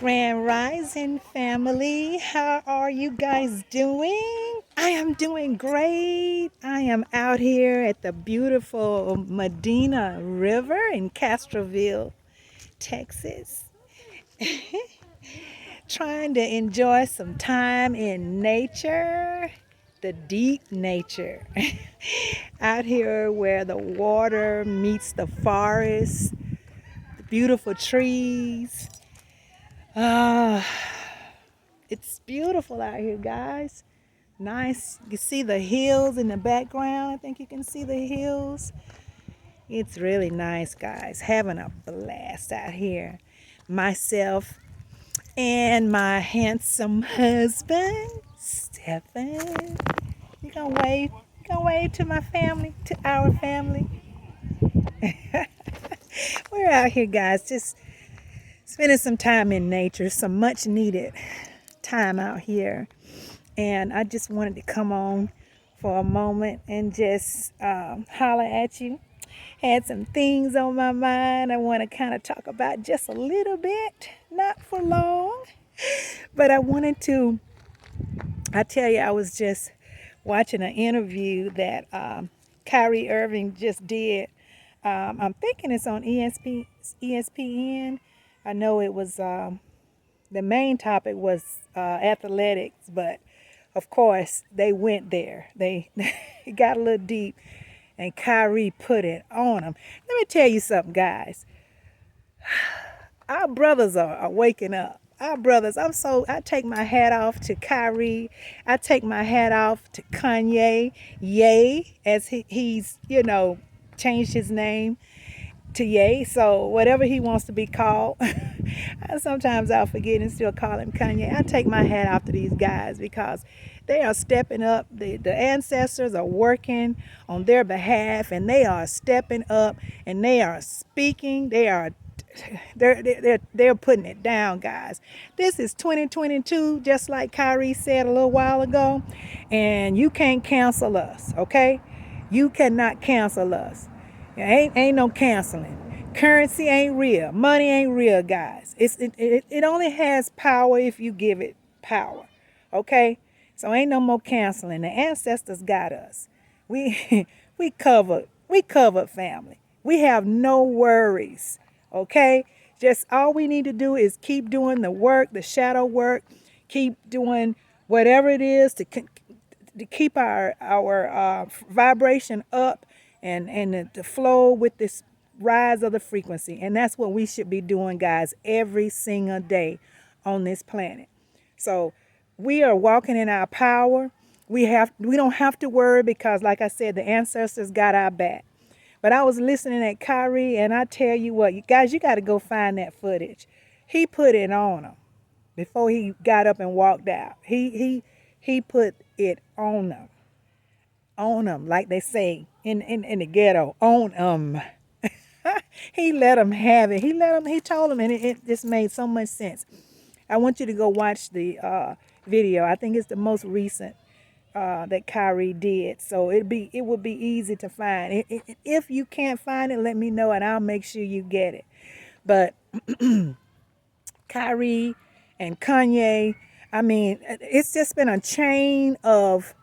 Grand Rising family. How are you guys doing? I am doing great. I am out here at the beautiful Medina River in Castroville, Texas, trying to enjoy some time in nature, the deep nature. Out here where the water meets the forest, the beautiful trees. Ah, it's beautiful out here, guys. Nice. You see the hills in the background. I think you can see the hills. It's really nice, guys. Having a blast out here. Myself and my handsome husband, Stephen. You gonna wave? You gonna wave to my family, to our family? We're out here, guys, just spending some time in nature, some much needed time out here. And I just wanted to come on for a moment and just holler at you. Had some things on my mind I want to kind of talk about just a little bit, not for long. But I tell you, I was just watching an interview that Kyrie Irving just did. I'm thinking it's on ESPN. I know it was, the main topic was athletics, but of course, they went there. They got a little deep, and Kyrie put it on them. Let me tell you something, guys. Our brothers are waking up. Our brothers, I take my hat off to Kyrie. I take my hat off to Kanye. Yay, as he's, changed his name to Ye. So whatever he wants to be called, sometimes I'll forget and still call him Kanye. I take my hat off to these guys because they are stepping up. The ancestors are working on their behalf, and they are stepping up, and they are speaking. They're putting it down, guys. This is 2022, just like Kyrie said a little while ago, and you can't cancel us, okay? You cannot cancel us. Ain't no canceling. Currency ain't real. Money ain't real, guys. It only has power if you give it power. Okay? So ain't no more canceling. The ancestors got us. We we covered family. We have no worries. Okay? Just all we need to do is keep doing the work, the shadow work, keep doing whatever it is to keep our vibration up and to flow with this rise of the frequency. And that's what we should be doing, guys, every single day on this planet. So we are walking in our power. We don't have to worry because, like I said, the ancestors got our back. But I was listening at Kyrie, and I tell you what, you guys, you got to go find that footage. He put it on them before he got up and walked out. He put it on them, like they say in the ghetto, on them. He let them have it. He told them, and it just made so much sense. I want you to go watch the video. I think it's the most recent that Kyrie did. So it would be easy to find. If you can't find it, let me know, and I'll make sure you get it. But Kyrie and Kanye, I mean, it's just been a chain of,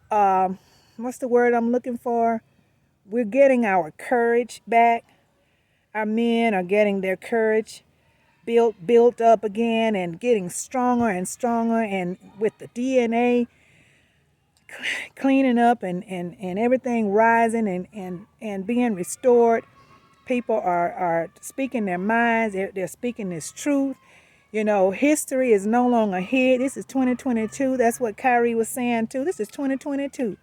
what's the word I'm looking for? We're getting our courage back. Our men are getting their courage built up again and getting stronger and stronger. And with the DNA cleaning up and everything rising and being restored, people are speaking their minds. They're speaking this truth. History is no longer hid. This is 2022. That's what Kyrie was saying too. This is 2022.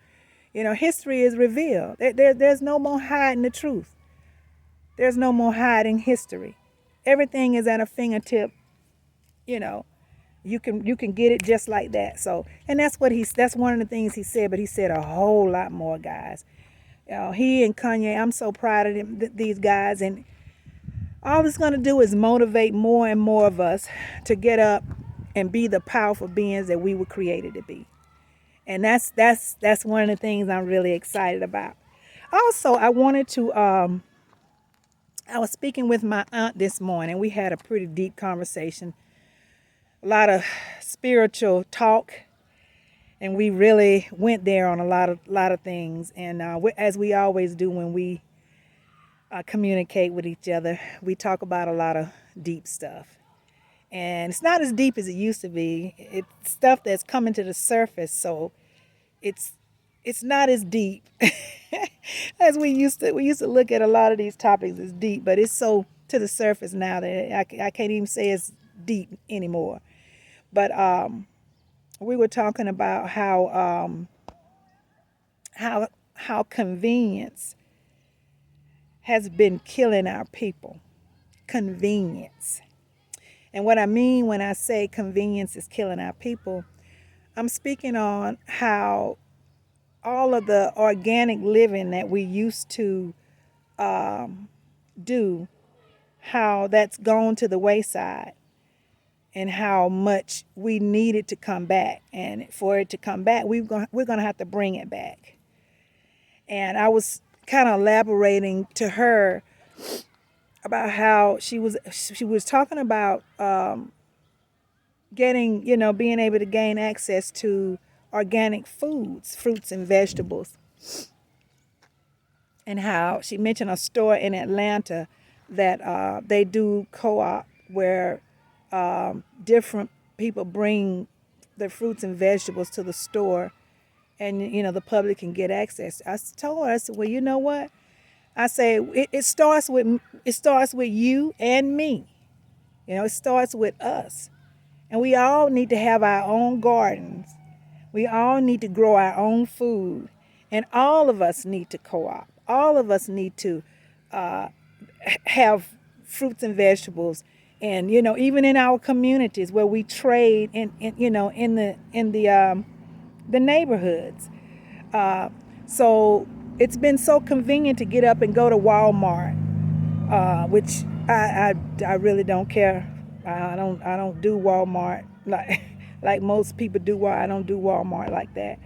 History is revealed. There's no more hiding the truth. There's no more hiding history. Everything is at a fingertip. You can get it just like that. So, and that's one of the things he said. But he said a whole lot more, guys. He and Kanye, I'm so proud of them, these guys, and all it's going to do is motivate more and more of us to get up and be the powerful beings that we were created to be. And that's one of the things I'm really excited about. Also, I wanted to, I was speaking with my aunt this morning. We had a pretty deep conversation a lot of spiritual talk, and we really went there on a lot of things. And as we always do when we communicate with each other, we talk about a lot of deep stuff. And it's not as deep as it used to be. It's stuff that's coming to the surface, so it's it's not as deep as we used to. We used to look at a lot of these topics as deep, but it's so to the surface now that I can't even say it's deep anymore. But we were talking about how convenience has been killing our people. Convenience. And what I mean when I say convenience is killing our people, I'm speaking on how all of the organic living that we used to do, how that's gone to the wayside, and how much we need it to come back. And for it to come back, we're going to have to bring it back. And I was kind of elaborating to her about how she was talking about getting, being able to gain access to organic foods, fruits and vegetables. And how she mentioned a store in Atlanta that they do co-op where different people bring their fruits and vegetables to the store, and the public can get access. I told her, I said, well, you know what? I say it starts with you and me. It starts with us. And we all need to have our own gardens. We all need to grow our own food. And all of us need to co-op. All of us need to have fruits and vegetables. And, even in our communities where we trade in the neighborhoods. So it's been so convenient to get up and go to Walmart, which I really don't care. I don't do Walmart like most people do. I don't do Walmart like that.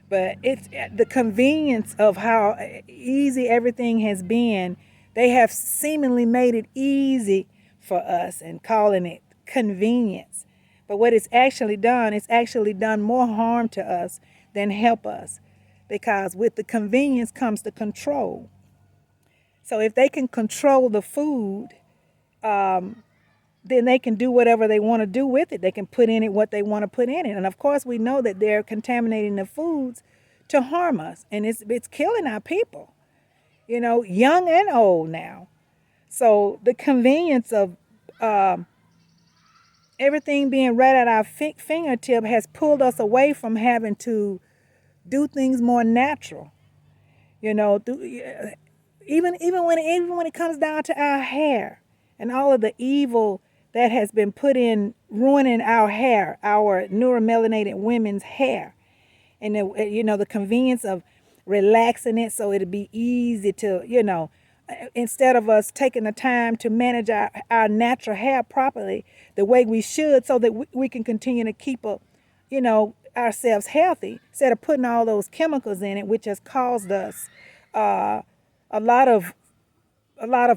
But it's the convenience of how easy everything has been. They have seemingly made it easy for us and calling it convenience. But what it's actually done more harm to us than help us. Because with the convenience comes the control. So if they can control the food, then they can do whatever they want to do with it. They can put in it what they want to put in it. And of course, we know that they're contaminating the foods to harm us. And it's killing our people, young and old now. So the convenience of everything being right at our fingertip has pulled us away from having to do things more natural. Even when it comes down to our hair and all of the evil that has been put in ruining our hair, our neuromelanated women's hair, and the convenience of relaxing it so it'll be easy to instead of us taking the time to manage our natural hair properly the way we should, so that we can continue to keep ourselves healthy, instead of putting all those chemicals in it, which has caused us a lot of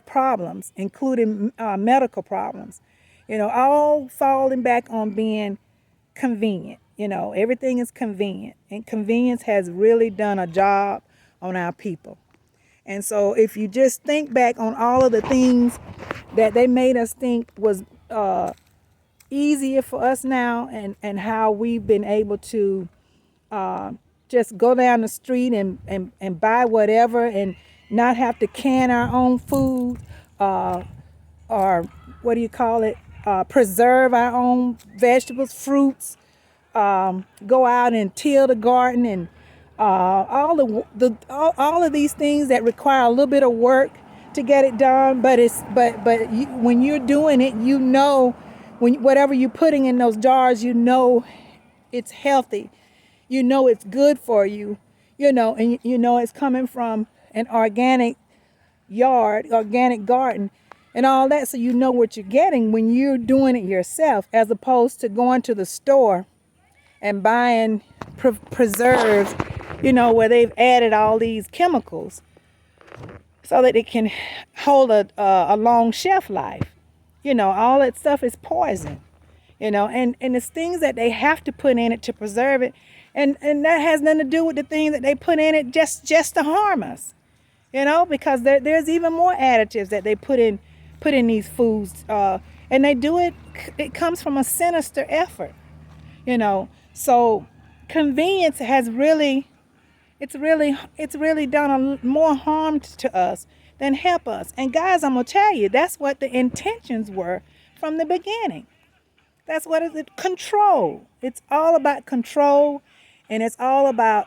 problems, including medical problems. All falling back on being convenient. Everything is convenient, and convenience has really done a job on our people. And so if you just think back on all of the things that they made us think was easier for us now, and how we've been able to just go down the street and buy whatever and not have to can our own food, or what do you call it, preserve our own vegetables, fruits, go out and till the garden, and all of these things that require a little bit of work to get it done. But when you're doing it, when whatever you're putting in those jars, it's healthy, it's good for you, and it's coming from an organic yard, organic garden, and all that. So what you're getting when you're doing it yourself, as opposed to going to the store and buying preserves, where they've added all these chemicals so that it can hold a long shelf life. All that stuff is poison. and it's things that they have to put in it to preserve it, and that has nothing to do with the things that they put in it just to harm us, because there's even more additives that they put in these foods, and they do it. It comes from a sinister effort, So convenience has really, it's really done more harm to us than help us. And guys, I'm gonna tell you, that's what the intentions were from the beginning. That's what it's control. It's all about control, and it's a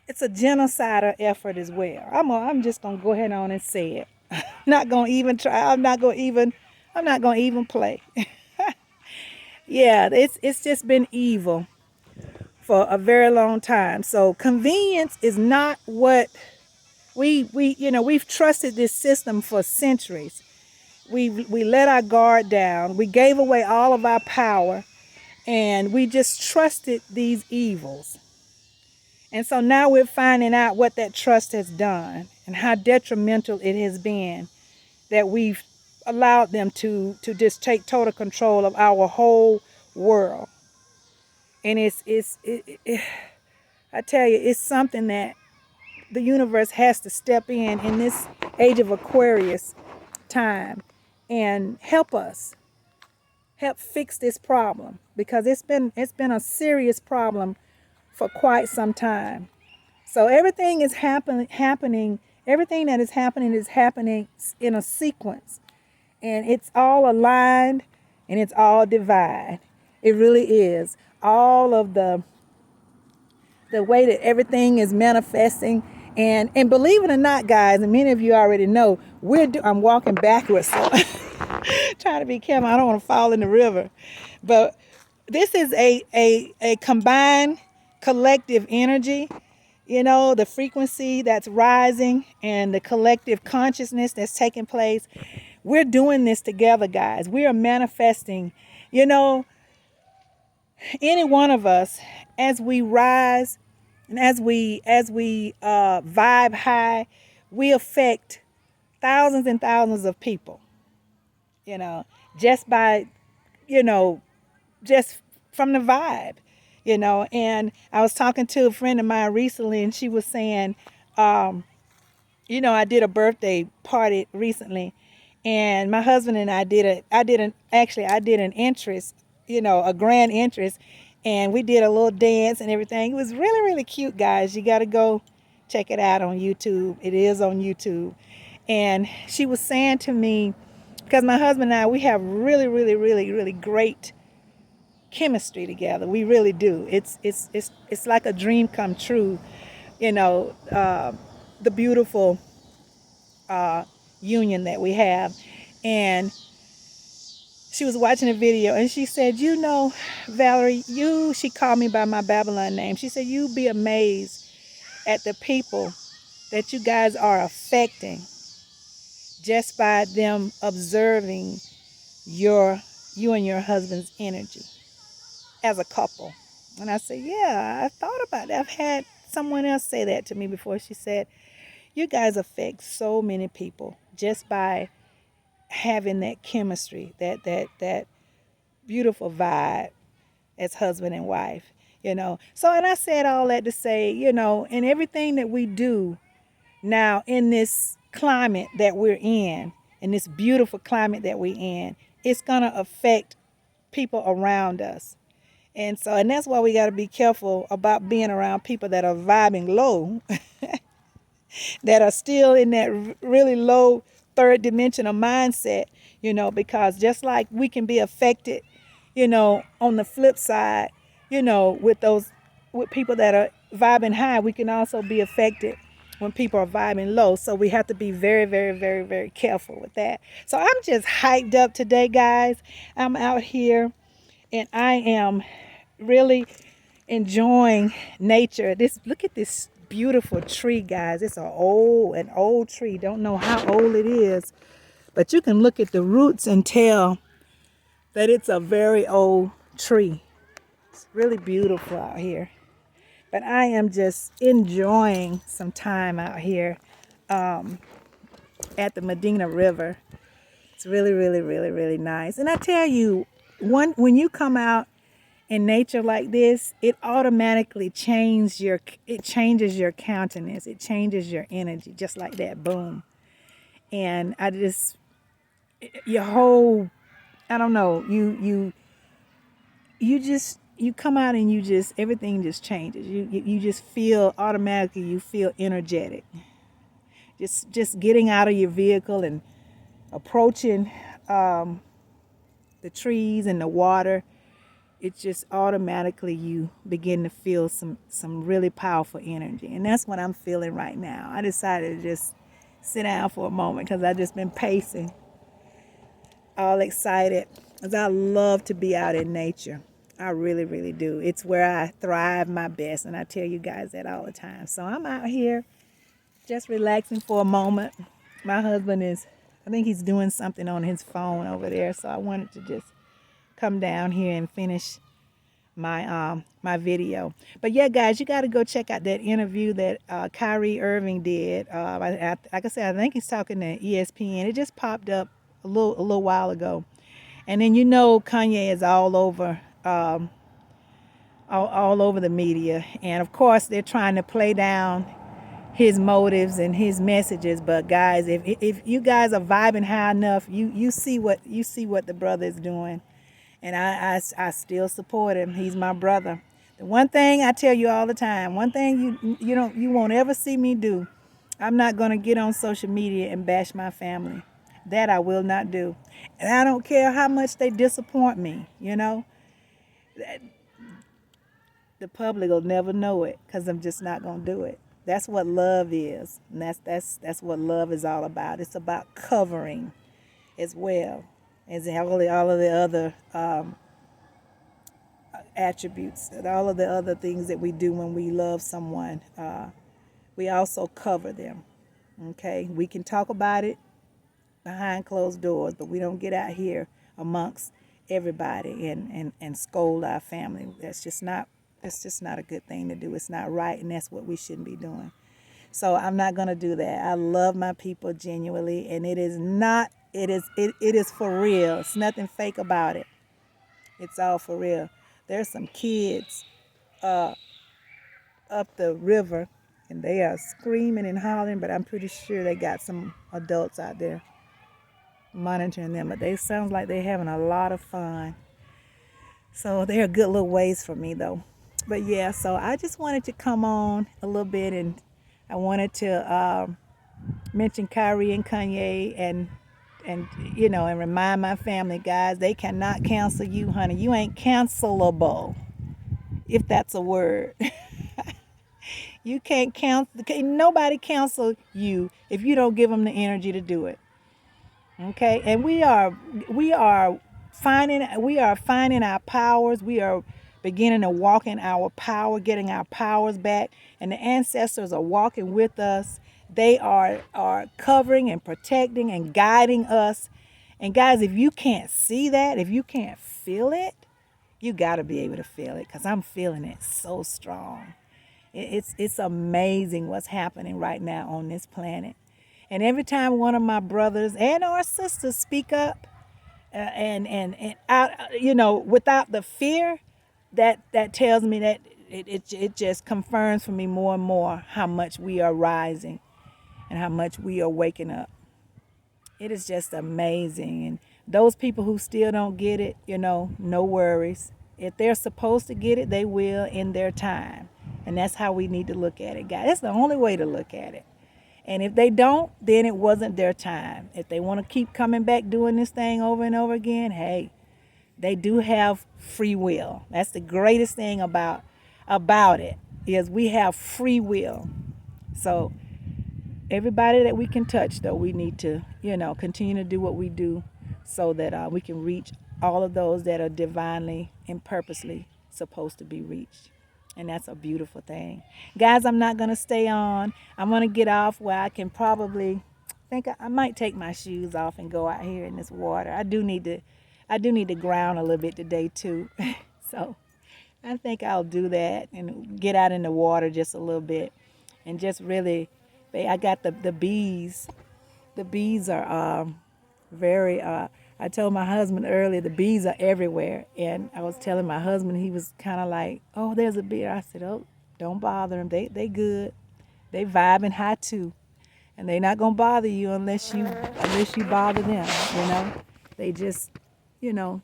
genocidal effort as well. I'm just gonna go ahead on and say it. Not gonna even try. I'm not gonna even play. Yeah, it's just been evil for a very long time. So convenience is not what we've trusted this system for centuries. We let our guard down. We gave away all of our power, and we just trusted these evils. And so now we're finding out what that trust has done and how detrimental it has been, that we've allowed them to just take total control of our whole world. And I tell you, it's something that the universe has to step in this age of Aquarius time and help fix this problem, because it's been a serious problem for quite some time. So everything is happening. Everything that is happening in a sequence, and it's all aligned and it's all divine. It really is. All of the way that everything is manifesting, and believe it or not, guys, and many of you already know, I'm walking backwards, so trying to be careful. I don't want to fall in the river, but this is a combined collective energy. The frequency that's rising and the collective consciousness that's taking place. We're doing this together, guys. We are manifesting. Any one of us, as we rise and as we vibe high, we affect thousands and thousands of people. You know, just by you know just from the vibe. And I was talking to a friend of mine recently, and she was saying, I did a birthday party recently, and my husband and I did an entrance, a grand entrance, and we did a little dance and everything. It was really, really cute, guys. You got to go check it out on YouTube. It is on YouTube. And she was saying to me, because my husband and I, we have really, really, really, really great chemistry together. We really do. It's like a dream come true. The beautiful union that we have. And she was watching a video, and she said, Valerie, she called me by my Babylon name. She said, you'd be amazed at the people that you guys are affecting just by them observing you and your husband's energy as a couple. And I said, yeah, I thought about that. I've had someone else say that to me before. She said, you guys affect so many people just by having that chemistry, that beautiful vibe as husband and wife, So, and I said all that to say, in everything that we do now in this climate that we're in this beautiful climate that we're in, it's going to affect people around us. And that's why we got to be careful about being around people that are vibing low, that are still in that really low third dimensional mindset, because just like we can be affected, on the flip side, with people that are vibing high, we can also be affected when people are vibing low. So we have to be very, very, very, very careful with that. So I'm just hyped up today, guys. I'm out here and I am really enjoying nature. Look at this beautiful tree, guys. It's an old tree. Don't know how old it is, but you can look at the roots and tell that it's a very old tree. It's really beautiful out here. But I am just enjoying some time out here at the Medina River. It's really, really, really, really nice. And I tell you, when you come out in nature like this, it automatically changes your countenance. It changes your energy just like that. Boom. And I just your whole I don't know, you come out and you just everything just changes. You just feel automatically you feel energetic. Just getting out of your vehicle and approaching the trees and the water, it just automatically you begin to feel some really powerful energy. And that's what I'm feeling right now. I decided to just sit down for a moment because I've just been pacing, all excited, because I love to be out in nature. I really, really do. It's where I thrive my best, and I tell you guys that all the time. So I'm out here just relaxing for a moment. My husband I think he's doing something on his phone over there, so I wanted to just come down here and finish my video. But yeah, guys, you got to go check out that interview that Kyrie Irving did. Like I said, I think he's talking to ESPN. It just popped up a little while ago, and then Kanye is all over the media, and of course they're trying to play down his motives and his messages. But guys, if you guys are vibing high enough, you see what the brother is doing. And I still support him. He's my brother. The one thing I tell you all the time, one thing you won't ever see me do, I'm not gonna get on social media and bash my family. That I will not do. And I don't care how much they disappoint me, the public will never know it because I'm just not gonna do it. That's what love is. And that's what love is all about. It's about covering as well as all of the other attributes and all of the other things that we do when we love someone. We also cover them. Okay, we can talk about it behind closed doors, but we don't get out here amongst everybody and scold our family. That's just not a good thing to do. It's not right, and that's what we shouldn't be doing. So I'm not gonna do that. I love my people genuinely, and it is for real. It's nothing fake about it. It's all for real. There's some kids up the river, and they are screaming and hollering, but I'm pretty sure they got some adults out there monitoring them. But they sound like they're having a lot of fun. So they're a good little ways from me, though. But yeah, so I just wanted to come on a little bit, and I wanted to mention Kyrie and Kanye and and remind my family, guys, they cannot cancel you, honey. You ain't cancelable, if that's a word. You can't nobody cancel you if you don't give them the energy to do it. Okay? And we are finding our powers. We are beginning to walk in our power, getting our powers back, and the ancestors are walking with us. They are covering and protecting and guiding us. And guys, if you can't see that, if you can't feel it, you got to be able to feel it, because I'm feeling it so strong. It's amazing what's happening right now on this planet. And every time one of my brothers and our sisters speak up and out, without the fear, that tells me that it just confirms for me more and more how much we are rising and how much we are waking up. It is just amazing. And those people who still don't get it, no worries. If they're supposed to get it, they will in their time. And that's how we need to look at it, guys. That's the only way to look at it. And if they don't, then it wasn't their time. If they want to keep coming back doing this thing over and over again, hey, they do have free will. That's the greatest thing about it, is we have free will. So everybody that we can touch, though, we need to, continue to do what we do so that we can reach all of those that are divinely and purposely supposed to be reached. And that's a beautiful thing. Guys, I'm not going to stay on. I'm going to get off where I can probably think I might take my shoes off and go out here in this water. I do need to ground a little bit today too. So I think I'll do that and get out in the water just a little bit and just really, I got the bees. The bees are very, I told my husband earlier the bees are everywhere, and I was telling my husband, he was kind of like, "Oh, there's a bee." I said, "Oh, don't bother them. They good. They vibing high too, and they not gonna bother you unless you bother them. You know, they just, you know,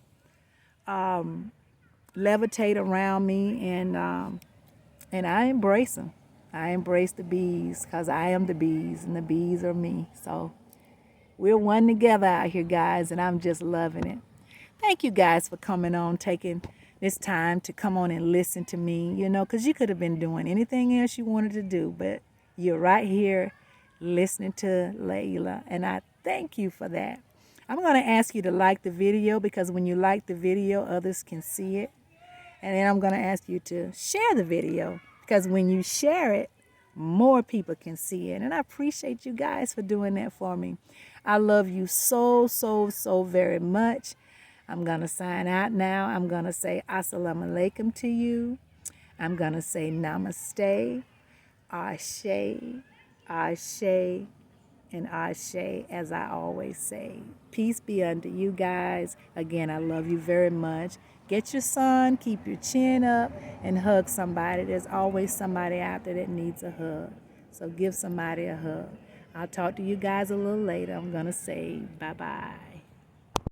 levitate around me, and I embrace them. I embrace the bees because I am the bees, and the bees are me. So we're one together out here, guys, and I'm just loving it. Thank you guys for coming on, taking this time to come on and listen to me, because you could have been doing anything else you wanted to do, but you're right here listening to Layla, and I thank you for that. I'm going to ask you to like the video because when you like the video, others can see it. And then I'm going to ask you to share the video because when you share it, more people can see it. And I appreciate you guys for doing that for me. I love you so, so, so very much. I'm going to sign out now. I'm going to say assalamu alaikum to you. I'm going to say namaste, ashe, ashe, and ashe, as I always say. Peace be unto you guys. Again, I love you very much. Get your sun, keep your chin up, and hug somebody. There's always somebody out there that needs a hug. So give somebody a hug. I'll talk to you guys a little later. I'm going to say bye-bye.